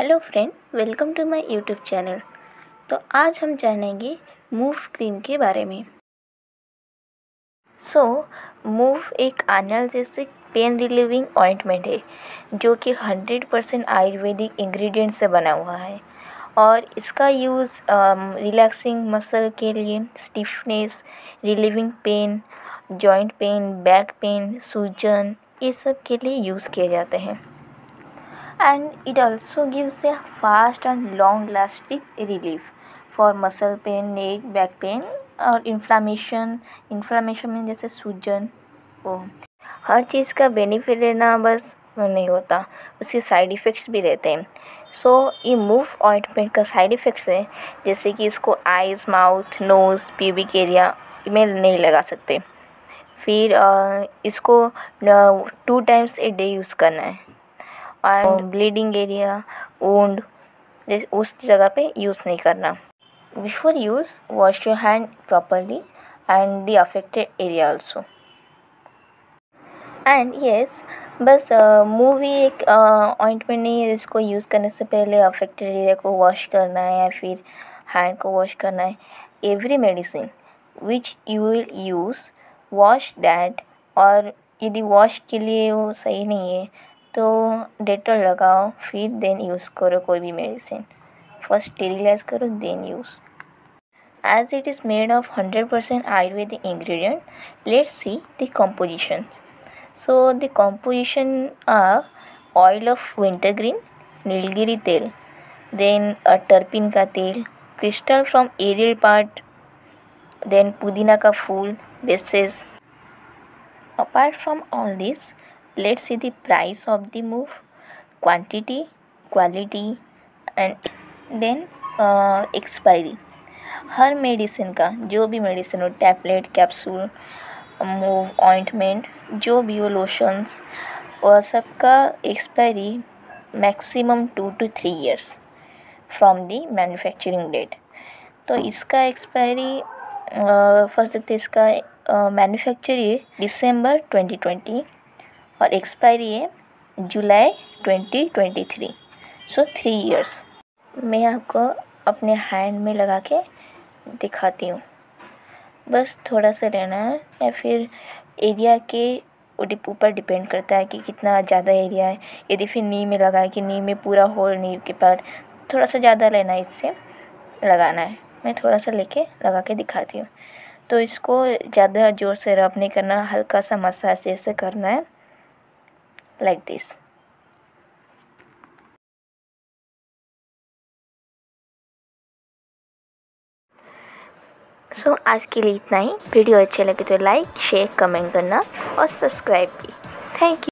Hello friend, welcome to my YouTube channel. तो आज हम जानेंगे मूव क्रीम के बारे में। मूव एक एनाल्जेसिक पेन रिलीविंग ऑइंटमेंट है जो कि 100% आयुर्वेदिक इंग्रेडिएंट से बना हुआ है और इसका यूज़ रिलैक्सिंग मसल के लिए, stiffness, relieving pain, joint pain, back pain, सूजन, ये सब के लिए यूज़ किए जाते हैं। And it also gives a fast and long lasting relief for muscle pain, neck, back pain और इन्फ्लामेशन में जैसे सूजन। वो हर चीज़ का बेनिफिट लेना बस नहीं होता, उसके साइड इफ़ेक्ट्स भी रहते हैं। ये मूव ऑइंटमेंट का साइड इफ़ेक्ट्स है जैसे कि इसको eyes, mouth, nose, pubic area में नहीं लगा सकते। फिर इसको 2 टाइम्स ए डे यूज़ करना है और ब्लीडिंग एरिया, वुंड जैसे उस जगह पे यूज़ नहीं करना। Before use wash your hand properly and the affected area also. And yes, बस मूव ही एक ऑइंटमेंट नहीं है, इसको यूज़ करने से पहले अफेक्टेड एरिया को वॉश करना है या फिर हैंड को वॉश करना है। Every medicine which you will use wash that, और यदि वॉश के लिए वो सही नहीं है तो डेटॉल लगाओ, फिर देन यूज़ करो कोई भी मेडिसिन। फर्स्ट स्टेरिलाइज करो, then use. As it is made of 100% Ayurvedic ingredient, let's see the composition. So the composition are oil of wintergreen, Nilgiri तेल, then a terpene का तेल, crystal from aerial part, then पुदीना का फूल, bases. Apart from all this, let's see the price of the move, quantity, quality and then expiry. Her medicine का, जो भी medicine हो, tablet, capsule, move ointment, जो भी हो, लोशंस, और सबका expiry maximum 2 to 3 years from the manufacturing date. तो इसका एक्सपायरी फर्स्ट देखते इसका मैन्युफैक्चर है दिसंबर 2020 और एक्सपायरी है जुलाई 2023। 3 years। मैं आपको अपने हैंड में लगा के दिखाती हूँ। बस थोड़ा सा लेना है या फिर एरिया के ऊपर डिपेंड करता है कि कितना ज़्यादा एरिया है। यदि फिर नी में लगा है कि नी में पूरा होल, नी के पास थोड़ा सा ज़्यादा लेना है, इससे लगाना है। मैं थोड़ा सा लेके लगा के दिखाती हूँ। तो इसको ज़्यादा ज़ोर से रब नहीं करना, हल्का सा मसाज जैसे करना है, लाइक दिस। आज के लिए इतना ही। वीडियो अच्छे लगे तो लाइक, शेयर, कमेंट करना और सब्सक्राइब भी। Thank you.